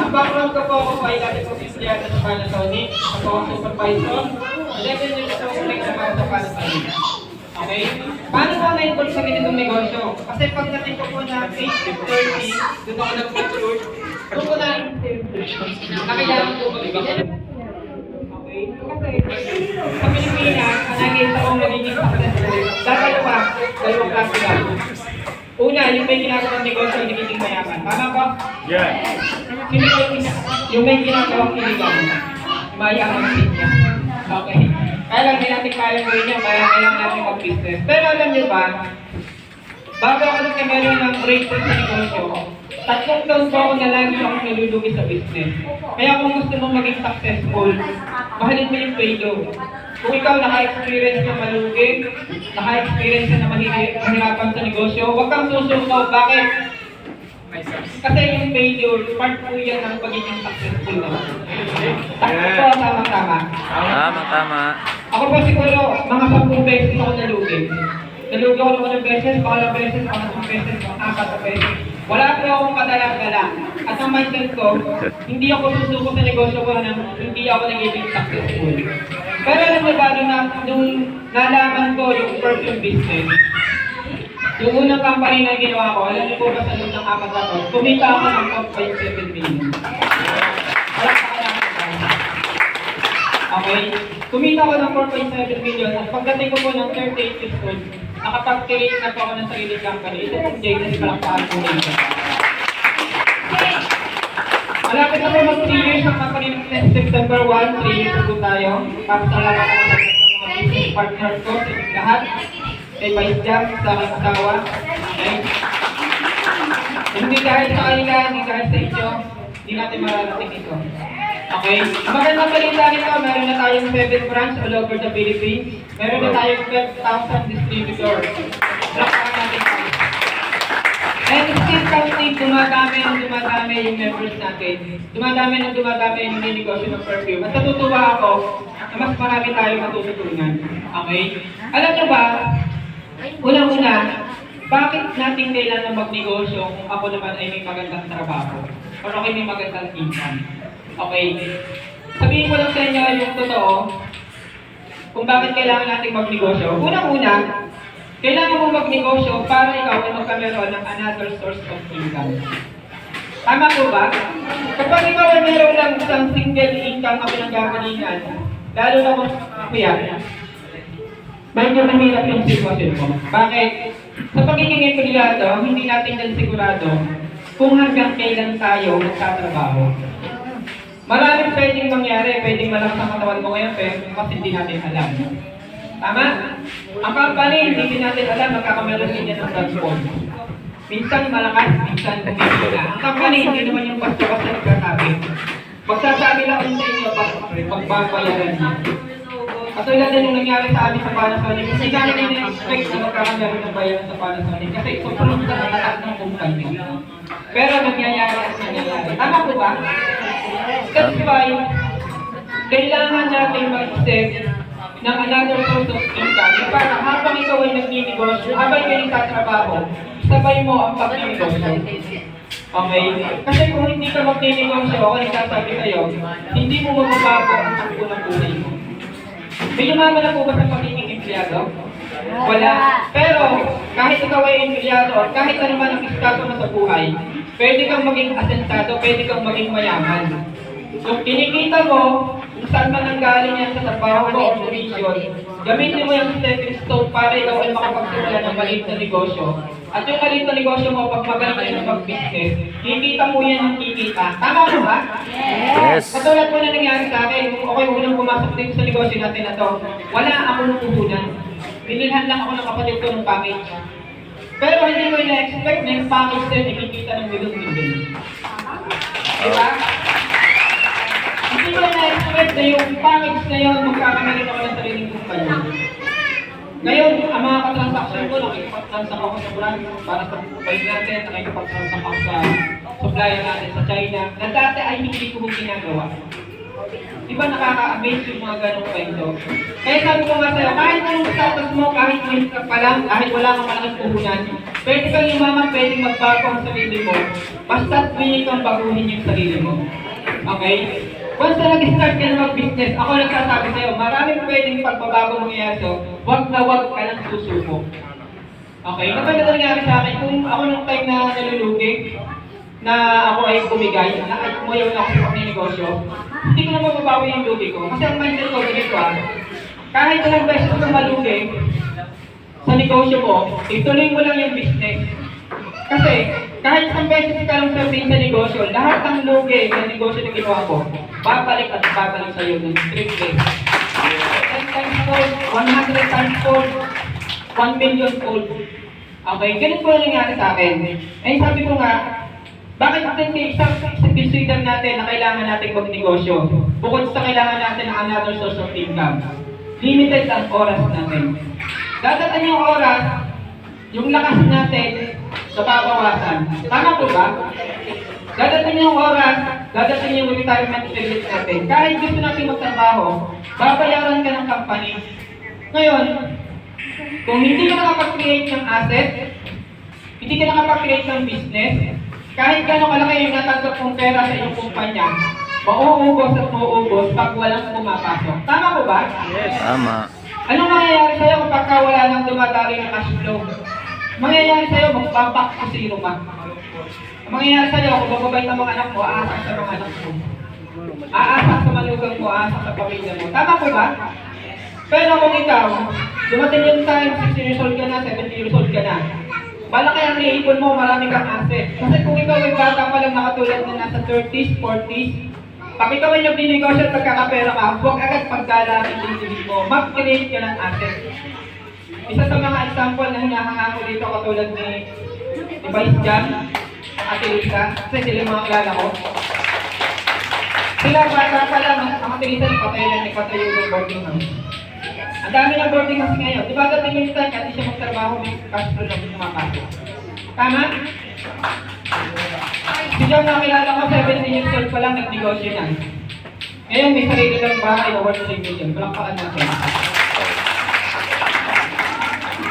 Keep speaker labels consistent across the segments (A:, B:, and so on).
A: Ang background ko po ako ay dati po empleyado sa Panasonic. Ako ang supervisor. 11 years po nagtrabaho sa Panasonic. Okay? Paano po na-involve sa ganitong negosyo? Kasi pagdating ko po na 8:30, doon ako nag-mature, doon ko na nakailangan po mag-ibang. Okay? Kasi sa Pilipinas, ang nakita kong magiging successful, dalawang klase lang. Una, yung may ginagawang negosyo ay nagiging mayaman. Tama ba?
B: Yeah.
A: Yung may ginagawang iligang, mayaman din niya. Okay. Kaya lang din natin kaya mo rin yan, kaya kailangan natin mag-business. Pero alam niyo ba, bago ako nagkameron ng breakthrough sa negosyo, 3 taon po ako na lagi akong nalulugi sa business. Kaya kung gusto mong maging successful, mahalin mo yung failure. Kung ikaw naka-experience na malugi, naka-experience na mahirapan sa negosyo, huwag kang susuko. Bakit? Kasi yung failure, part po yan ng pagiging successful naman. Tama, tama.
C: Tama.
A: Ako po siguro, mga 10 beses ako nalugi. Nalugi ako ng unang beses, pangalang beses, pangalang beses, pangapat na beses. Wala po akong kadala-dala. At ang mindset ko, hindi ako susuko sa negosyo ko na hindi ako nagiging successful. Pero alam mo ba, nung nalaman ko yung perfume business, yung unang company na ginawa ko, alam niyo po ba sa loob ng 4 na to, kumita ako ng 1.7 million. Wala pa kaya ako. Okay? Kumita ako ng 4.7 million at pagdating ko po ng 38 years old, nakapag-create na po ako ng sarili company. Ito yung JNS Palakpakan po nito. Malapit na po mag 3 years ang company ng September 1, 3 years po tayo. Tapos talaga ako sa mga business partner ko sa inyong lahat. Kay Vice Jack, sa aking asawa. Okay? Hindi dahil sa kanila, hindi dahil sa inyo, hindi natin mararating ito. Okay? Ang magandang balita nito, meron na tayong 7 branch all over the Philippines. Meron na tayong 12,000 distributors. Lakpan natin tayo. And still counting, dumadami yung members natin. Dumadami yung negosyo ng perfume. At natutuwa ako na mas marami tayong matututunan. Okay? Alam nyo ba, unang-una, bakit natin kailangan magnegosyo kung ako naman ay may magandang trabaho? O ako may magandang income? Okay. Sabihin ko lang sa inyo yung totoo kung bakit kailangan natin magnegosyo. Unang-una, kailangan mo magnegosyo para ikaw ay magkameron ng another source of income. Tama po ba? Kapag ikaw ay meron lang isang single income na pinanggagalingan, lalo na kung kuya, medyo mahirap yung sitwasyon mo. Bakit? Sa pagiging empleyado, hindi natin yan sigurado kung hanggang kailan tayo magtatrabaho. Maraming pwedeng mangyari, pwedeng malakas ang katawan mo ngayon, pero kasi hindi natin alam. Tama? Ang company, hindi din natin alam, magkakameron din yan ng transport. Minsan malakas, minsan kumikita. Ang company, hindi naman yung basta-basta nagkasabi. Magsasabi lang sa inyo, pagbabayaran niya. Katulad din yung nangyari sa amin sa Panasonic, hindi namin in-expect na magkakameron ng bayaran sa Panasonic kasi susunod sa lahat ng kumpanya. Pero nangyayari at nangyayari. Tama po ba? That's why, kailangan natin mag-set ng another source of income para habang ikaw ay nagninegosyo, habang kayo nagtatrabaho, sabay mo ang pag-negosyo. Okay? Kasi kung hindi ka mag-negosyo, ako nagsasabi kayo, hindi mo mababago ang takbo ng buhay mo. May yumaman na po ba sa pagiging empleyado? Wala. Pero, kahit ikaw ay empleyado at kahit ano man ang estado mo sa buhay, pwede kang maging asentado, pwede kang maging mayaman. Kung kinikita mo, kung saan man nanggaling yan sa trabaho mo o provision, gamitin mo yung stepping stone para ikaw ay makapagsimula ng maliit na negosyo. At yung maliit na negosyo mo, pag magaling kayo ng mag-business, kikita mo yan ang kikita. Tama mo ba?
C: Yes.
A: Katulad po na nangyari sa akin, kung ako'y unang pumasok dito sa negosyo natin na to, wala ako nung puhunan. Binilhan lang ako ng kapatid ko ng package. Pero hindi ko na-expect na yung package din, ikikita ng milyon-milyon. Diba? Hindi ko na-expect na yung package na yun, magkakameron ako ng sariling kumpanya. Ngayon, ang mga katransaction ko, nakikipag-transact ako sa brand para sa buhay natin, nakikipag-transact ako sa supplier natin sa China, na dati ay hindi ko ginagawa. Diba nakaka-amaze yung mga ganong kwento? Kaya sabi ko nga sa'yo, kahit anong status mo, kahit may ka pa lang, kahit wala kang malaking puhunan, Pwede kang yumaman, pwedeng magbago ang sarili mo. Basta't willing kang baguhin yung sarili mo. Okay? Once na nag-start ka na mag-business, ako nagsasabi sa'yo, maraming pwedeng pagbabago mangyayari so, wag na wag ka lang susubok. Okay? Kapag nangyari sa akin, kung ako nung time na nalulugi, na ako ay kumigay, na ay kumayaw na ako sa negosyo, hindi ko na mababawi yung lugi ko. Kasi ang mindset ko, ganito kahit ilang beses ko malugi sa negosyo mo, ituloy mo lang yung business. Kasi kahit isang beses ka lang sabihin sa negosyo, lahat ng lugi sa negosyo na ginawa ko, babalik at babalik sa'yo ng 3 days. 10 times fold, 100 times fold, 1 million fold. Okay, ganun po ang nangyari sa akin. Eh sabi ko nga, bakit hindi isang consider natin na kailangan natin magnegosyo? Bukod sa kailangan natin ng another source of income, limited ang oras natin. Dadating yung oras, yung lakas natin, nababawasan. Tama po ba? Dadating yung oras, dadating yung retirement period natin. Kahit gusto natin magtrabaho, babayaran ka ng company. Ngayon, kung hindi ka nakapag-create ng asset, hindi ka nakapag-create ng business, kahit gano'ng kalaki yung natanggap mong pera sa iyong kumpanya, mauubos at mauubos pag walang pumapasok. Tama po ba?
C: Yes. Tama.
A: Anong mangyayari sa'yo kapag wala nang dumadali ng cash flow? Mangyayari sa'yo, magbaback to zero ka. Ang mangyayari sa'yo, kung bababait ang mga anak mo, aasak sa mga anak mo. Aasak sa manugang mo, aasak sa pamilya mo. Tama po ba? Pero kung ikaw, dumating yung time, 60 years old ka na, 70 years old ka na, malaki ang iipon mo, marami kang asset. Kasi kung ikaw ay bata pa lang nakatulad na nasa 30s, 40s, pag ikaw ay nagninegosyo at pagkakapera ka, huwag agad pagdalangin yung sibig mo, mag-create ka ng asset. Isa sa mga example na hinahanga ko dito katulad ni Vice Jam, Ate Lisa, kasi sila yung mga kilala ko. Sila bata pa lang, ang Ate Lisa nagpatayo ng boarding house. Ang dami ng boarding house ngayon. Di ba dating yung time, kasi siya magtrabaho, may cash flow lang pumapasok. Tama? Si John na kilala ko, 17 years old pa lang, nagnegosyo na. Ngayon, may sarili lang bahay na worth 3 million. Palakpakan natin.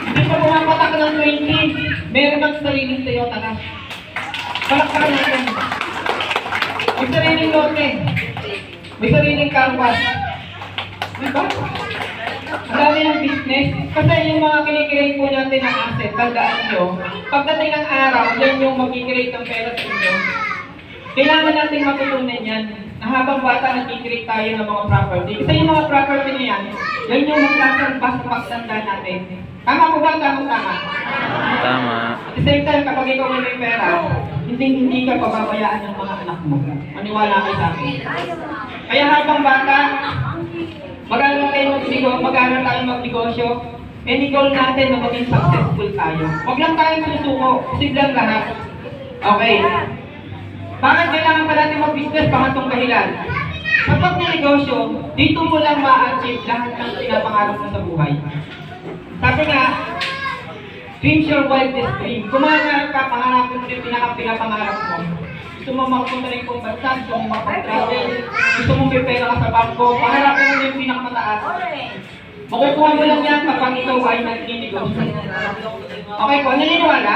A: Hindi pa pumapatak ng 20, meron ng sariling Toyota na. Palakpakan natin. May sariling lote. May sariling car wash. Diba? Ang dami ng business. Kasi yung mga kinikreate po natin ng asset, tandaan nyo, pagdating ng araw, yan yung mag-create ng pera sa inyo. Kailangan natin matutunan yan na habang bata nag-create tayo ng mga property. Kasi yung mga property na yan yung magsasalba sa pagtanda natin. Tama po ba? Tama.
C: Tama.
A: At the same time, kapag ikaw may pera, hindi ka pababayaan ng mga anak mo. Maniwala kayo sa akin. Kaya habang bata, mag-aaral tayo magnegosyo, and i-goal natin na maging successful tayo. Huwag lang tayong susuko, siglang lahat. Okay. Bakit kailangan pa natin mag-business? Pangatong dahilan. Sa pag-negosyo, dito mo lang ma-achieve lahat ng pinapangarap mo sa buhay. Sabi nga, dreams your wildest dream. Kumangarap ka, pangarap mo yung pinapangarap mo. Gusto mo makapunta rin kung bansa, gusto mo makapag-travel, gusto mo may pera ka sa bangko, pangarapin mo yung pinakamataas. Makukuha mo lang yan kapag ikaw ay nag-negosyo. Okay po, naniniwala?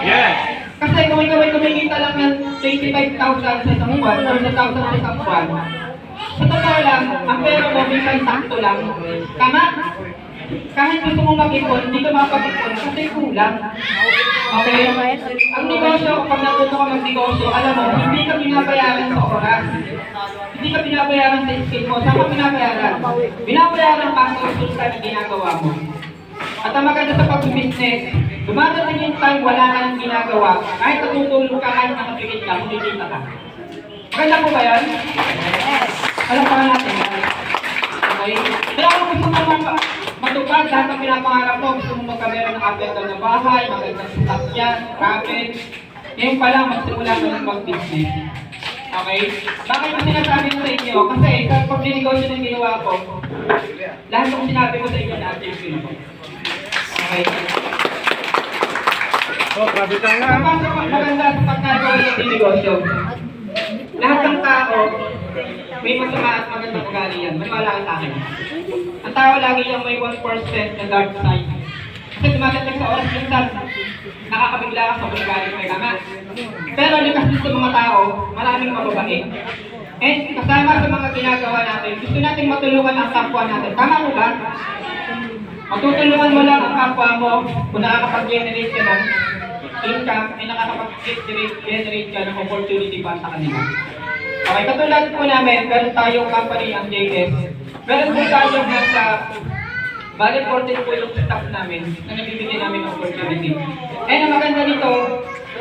A: Yes! Kasi kung ikaw ay kumikita lang ng 25,000 sa isang buwan, 30,000 sa isang buwan, sa totoo lang, ang pera mo minsan sakto lang. Tama? Kahit gusto mo mag-ipon, hindi ka makapag-ipon kasi kulang. Okay? Ang negosyo, kapag natuto ka mag-negosyo, alam mo, hindi ka binabayaran sa oras. Hindi ka binabayaran sa skill mo. Saan ka binabayaran? Binabayaran ka sa resulta na ginagawa mo. At ang maganda sa pag-business, dumadating yung time, wala ka nang ginagawa. Kahit natutulog ka, kahit nakapigit ka, kumikita ka. Maganda po ba yan? Alam pa natin. Okay? Kaya kung gusto mo matupad lahat ng pinapangarap mo, gusto mo magkameron ng apetang na bahay, magandang sasakyan, ramen, ngayon pa lang, magsimula mo ng mag-business. Okay? Bakit ko sinasabi ko sa inyo? Kasi sa pag-negosyo ng ginawa ko, lahat ng sinabi ko sa inyo na-achieve ko. Okay?
B: Grabe ka nga.
A: Kapag maganda sa pagkagawa ng negosyo, lahat ng tao, may masama at magandang ugali yan. Maniwala ka sa akin. Ang tao lagi yung may 1% na dark side. Kasi tumatagdag sa oras minsan, nakakabigla ka sa pagkalit may tama. Pero likas din sa mga tao, maraming mababait. And kasama sa mga ginagawa natin, gusto natin matulungan ang kapwa natin. Tama mo ba? Matutulungan mo lang ang kapwa mo kung nakakapag-generate ka ng income, ay nakakapag-generate ka ng opportunity para sa kanila. Okay, katulad po namin, meron tayong company ang JS. Meron po tayong nasa bali 14 po yung staff namin na nabibigyan namin ng opportunity. And ang maganda nito,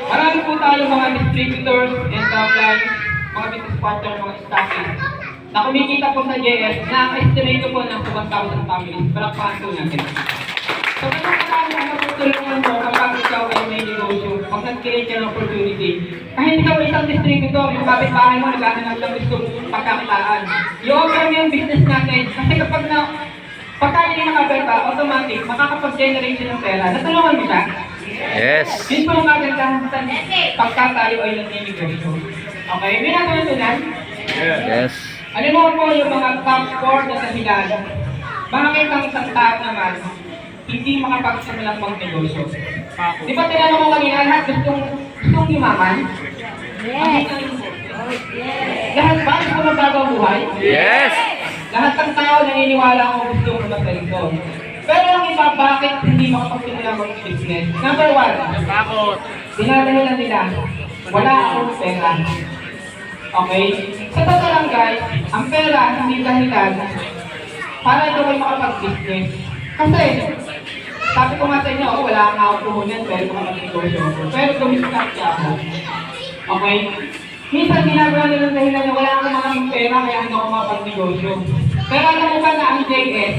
A: marami po tayong mga distributors and downlines, mga business partner, mga stockists na kumikita po sa JS na estimate po ng 1,000 families. Palakpakan po natin. So, ganun po tayo ang matutulungan mo kapag ikaw ay may negosyo, pag nag-create ka ng opportunity. Kahit ikaw ay isang distributor, yung kapit-bahay mo, naghahanap ng gusto pagkakitaan. I-offer mo yung business natin kasi kapag pagka hindi nakabenta, automatic, makakapag-generate siya ng pera. Natulungan mo siya?
C: Yes.
A: Yun po yung kagandahan sa pagka tayo ay nag-negosyo. Okay, may natutunan?
C: Yes.
A: Alam mo po yung mga top 4 na dahilan. Bakit ang isang tao naman hindi makapagsimulang magnegosyo? Di ba tinanong ko kanina, lahat gustong yumaman? Yes. Lahat ba gusto magbago buhay?
C: Yes.
A: Lahat ng tao naniniwala ako gusto mo magganito. Pero ang iba, bakit hindi makapagsimula mag-business? Number 1,
B: Bakit?
A: dinadahilan nila, wala akong pera. Okay? Sa totoo lang guys, ang pera hindi dahilan para ito ay makapag-business. Kasi, sabi ko nga sa inyo, wala akong ako puhunan, pero makapag-negosyo ako. Pero dumiscount siya ako. Okay? Minsan ginagawa nilang dahilan na wala akong maraming pera, kaya hindi ako makapag-negosyo. Pero alam mo ba na ang JS,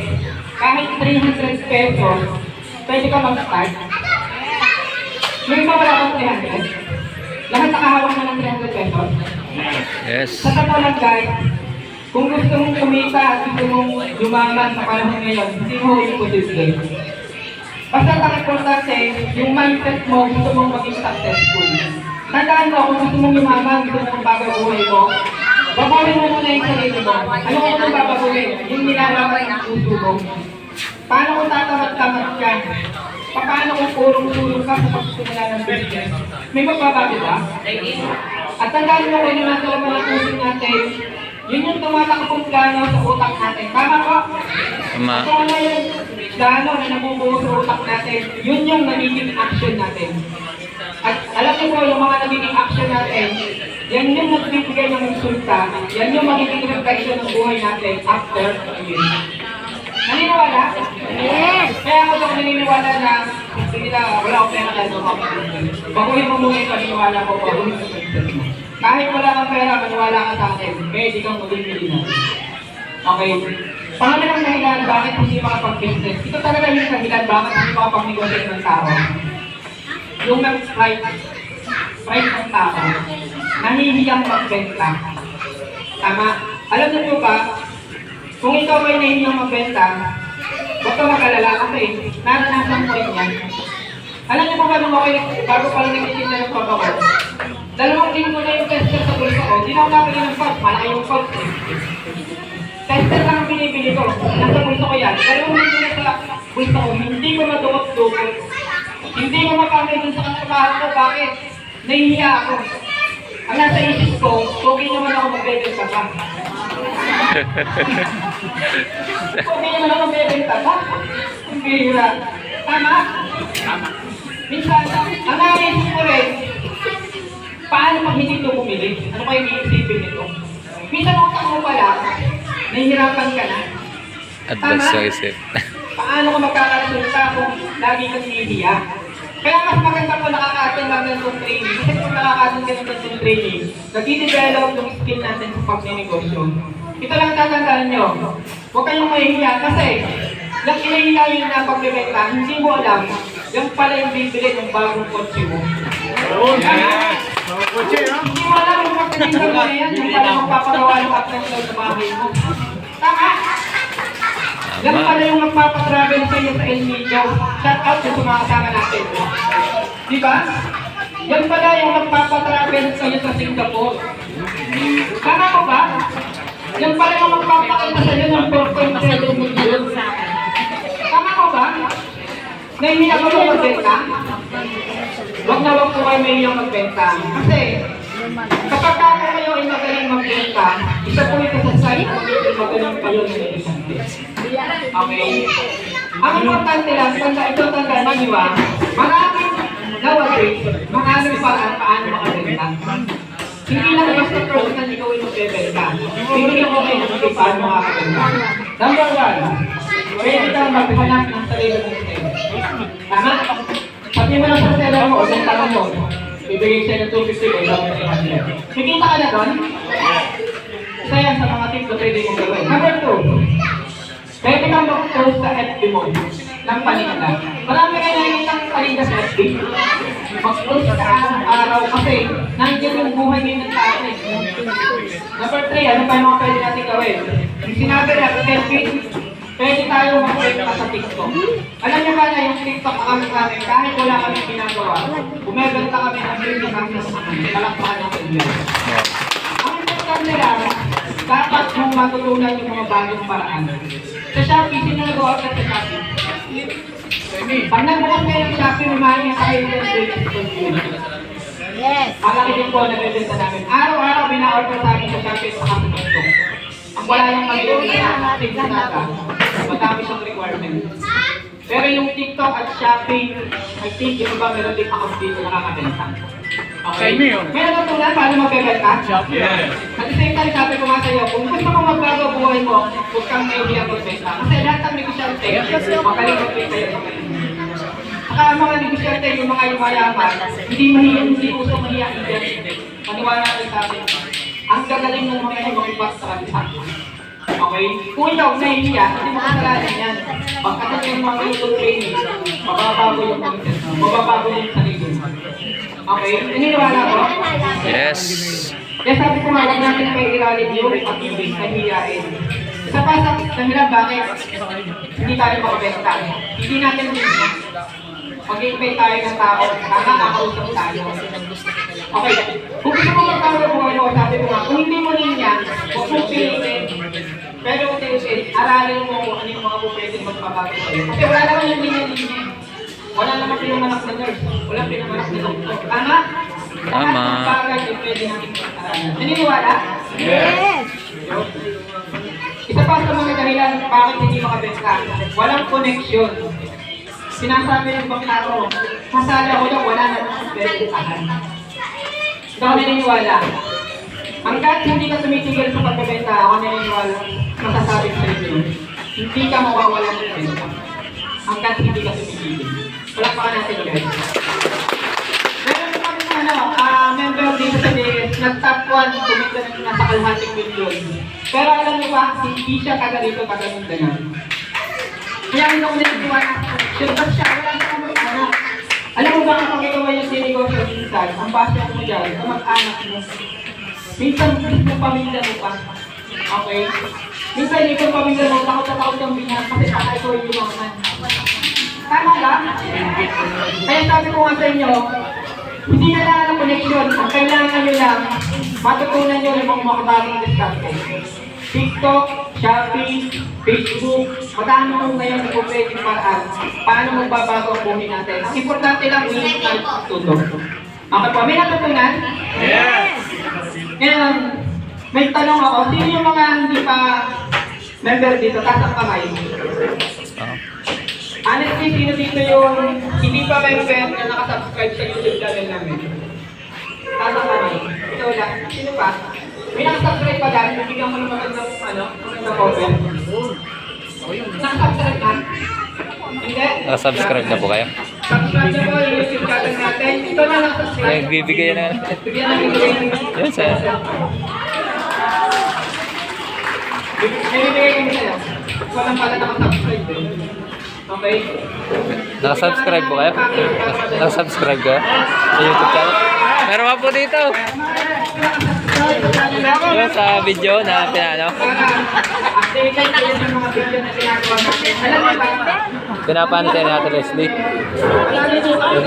A: kahit 300 pesos, pwede ka mag-start? Yung iba wala akong 300. Lahat nakahawak na ng 300 pesos.
C: Yes.
A: Sa totoo lang guys, kung gusto mong kumita at gusto mong lumaman sa panahon ngayon, hindi mo imposible. Basta ang importante, yung mindset mo, gusto mong maging successful. Tandaan mo, kung gusto mong lumaman, gusto mong babaguhin mo, baguhin mo muna yung sarili mo. Ano ko mong babaguhin? Yung nilalaman ng puso mo. Paano kung tatamad-tamad ka? Paano kung purong-purong ka sa pagsisimula ng business? May magbabago ba? At tandaan mo kung yung nasa laman ng puso natin, yun yung tumatakbong plano sa utak natin. Tama ko?
C: Tama.
A: Kung ano yung plano na nabubuo sa utak natin, yun yung nagiging action natin. At alam niyo po, yung mga nagiging action natin, yan yung nagbibigay ng resulta, yan yung magiging reflection ng buhay natin after a year. Naniniwala? Yes! Kaya ako daw naniniwala na hindi nila, wala akong pera dahil makapag-business. Baguhin mo muna yung paniniwala ko, baguhin mo business mo. Kahit wala kang pera, maniwala ka sa akin, pwede kang maging millionaire. Okay? Pangalan dahilan, bakit hindi makapag-business? Ito talaga yung dahilan, bakit hindi makapag-negosyo ng tao. Yung nag-strike ng tao, nahihiyang magbenta. Tama? Alam niyo po ba, kung ikaw ay nahihiyang magbenta, huwag ka mag-alala kasi naranasan ko rin yan. Alam niyo po ba nung okay, bago pa lang nagtitinda ng pabaw, 2 linggo na yung tester sa bulsa ko, di na ako nakabili ng pouch, malaki yung pouch eh. Tester lang ang binibili ko, nasa bulsa ko yan. 2 linggo na sa bulsa ko, hindi ko madukot-dukot. Hindi ko mapamay dun sa katrabaho ko, bakit? Nahihiya ako. Ang nasa isip ko, okay naman ako magbebenta pa. Okay naman ako magbebenta pa. Ang bihira. Tama? Minsan, ang naisip ko rin, paano pag hindi ito bumili? Ano kayo iisipin nito? Minsan ako sa mo pala, nahihirapan ka na.
C: Advance sa isip.
A: Paano ka magkakaresulta kung lagi kang hinihiya? Kaya mas maganda po nakaka-attend lang ng training. Kasi kung nakaka-attend ka ng training, nag-develop yung skill natin sa pag-negosyo. Ito lang tatandaan nyo. Huwag kayong mahihiya kasi yung hinihiya yung napagbibenta, hindi mo alam yung pala yung bibili ng bagong kotse mo. Hindi mo alam yung pagkakinta mo na yan, yung pala magpapagawa ng upload sa bahay mo. Tama? Yan pala yung magpapatravel sa iyo sa El Nido. Shout out sa mga kasama natin. Di ba? Yan pala yung magpapatravel sa iyo sa Singapore. Tama ko ba? Yan pala yung magpapakita sa iyo ng 4.7 million. Tama ko ba? Nahihiya ko ba magbenta? Huwag na huwag po kayo mahihiyang magbenta. Kasi, kapag ka po kayo ay magaling magbenta, isa po ito sa sign na magaling kayo na negosyante. Okay? Ang importante lang, tanda ninyo maraming nowadays, maraming paraan paano makabenta. Hindi lang basta personal ikaw yung magbebenta. Bibigyan ko kayo ng kung paano makakabenta. Number 1, pwede kang maghanap ng sarili mong sale. Tama? Sabi mo lang sa seller mo o sa tanong mo, bibigyan siya ng 250 o 300. Nakita ka na doon? Isa yan sa mga tips na pwede mong gawin. Number 2, pwede kang mag-post sa FB mo ng paninda. Marami kayo nakikitang paninda sa FB. Mag-post ka araw-araw kasi nandiyan yung buhay ngayon ng tao. Number 3, ano pa yung mga pwede natin gawin? Yung sinabi natin, selfie, pwede tayo mag-post sa TikTok. Alam niyo ba na yung TikTok account natin, kahit wala kami ginagawa, bumebenta kami ng free access naman, palakpakan ng pwede. Ang importante lang, dapat mong matutunan yung mga bagong paraan. Sa Shopee, sino nagawa ka sa Shopee? Pag nagbukas kayo ng Shopee, lumayan yung kayo ng
B: Yes.
A: malaki din po na bebenta namin. Araw-araw, bina-order sa amin sa Shopee sa kasi TikTok. Ang wala yung maliit na tignan madami siyang requirement. Pero yung TikTok at Shopee, I think yung iba meron din account dito nakakabenta. Okay? May natutunan paano magbebenta?
D: Yes.
A: At the same time, sabi ko nga sa'yo, kung gusto mo magbago buhay mo, huwag kang mahihiya magbenta. Kasi lahat ng negosyante, magaling magbenta yun. Saka ang mga negosyante, yung mga yumayaman, hindi uso mahiya invest. Maniwala kayo sa akin. Ang gagaling ng mga yung makipas sa kanila. Okay? Kung ikaw nahihiya, hindi mo kasalanan yan. Pagkatapos yung mga YouTube training, mababago yung content mo, mababago yung sarili mo. Okay? Naniniwala ko?
C: Yes.
A: Kaya sabi ko nga, huwag natin may ilalim yung pag-ibig na hiyain. Isa pa sa dahilan bakit hindi tayo makabenta. Hindi natin hindi. Mag-invite tayo ng tao, nakakausap tayo. Okay, kung gusto mo magkaroon ng buhay mo, sabi ko nga, kung hindi mo rin yan, huwag mong pilitin. Pero tinusin, aralin mo kung ano yung mga pwede magpabago sa'yo. Kasi wala naman yung linya-linya. Wala naman pinamanak na nurse, wala pinamanak na doktor. Tama?
C: Tama.
A: Lahat ng bagay yung pwede natin pag-aralan. Naniniwala?
B: Yes.
A: Isa pa sa mga dahilan bakit hindi makabenta, walang connection. Sinasabi ng bangkaro, masala ko lang, wala na ng bentahan. Ikaw naniniwala. Hanggat hindi ka tumitigil sa pagbebenta, ako naniniwala, masasabi ko sa inyo, hindi ka mawawala ng benta. Hanggat hindi ka tumitigil. Palakpakan natin guys. Meron kami member dito sa DS, nag-top 1, kumita na nasa kalahating milyon. Pero alam niyo ba, hindi siya kaganito kagamundanan. Kaya hindi ako naniniwala, sure ba siya, wala na kang mag-anak. Alam mo ba kapag ikaw ay sinegosyo minsan, ang basa mo dyan, sa mag-anak mo. Minsan, gusto pamilya mo pa. Okay? Minsan, ikaw pamilya mo, takot na takot kang binyan kasi tatay ko yung yumaman. Tama ba? Kaya sabi ko nga sa inyo, hindi kailangan ng connection. Ang kailangan nyo lang, matutunan nyo yung mga makabagong diskarte. TikTok, Shopee, Facebook, madami nung ngayon yung pwedeng paraan. Paano magbabago ang buhay natin? Ang importante lang, willing tayo tuto. Okay po, may natutunan?
D: Yes.
A: Ngayon, may tanong ako, sino yung mga hindi pa member dito? Taas ang kamay. Honestly, sino dito yung hindi pa member na nakasubscribe sa YouTube channel namin? Taas ang kamay. Ito lang. Sino pa? May nakasubscribe pa dahil bibigyan ko ng magandang comment. Nakasubscribe na? Hindi?
C: Nakasubscribe na po kayo?
A: Subscribe na po yung YouTube channel natin. Ito na lang subscribe.
C: Nagbibigay na.
A: Bigyan natin yung
C: Yan sa...
A: Bibigay kami sa'yo. Walang pala nakasubscribe eh. Okay?
C: Nakasubscribe po kayo? Nakasubscribe ka sa YouTube channel? Meron ka po dito. Yung sa video na pinano.
A: Activate kayo yung mga video na ginagawa natin. Alam mo ba?
C: Pinapano tayo ni Ate Leslie.
A: Wala nito ang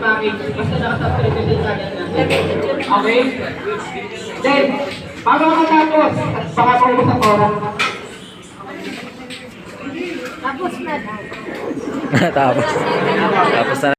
A: package. Basta nakasubscribe din sa channel natin. Okay? Then, bago matapos, at baka paubos ang oras.
B: Tapos na.
C: Tapos. Tapos na.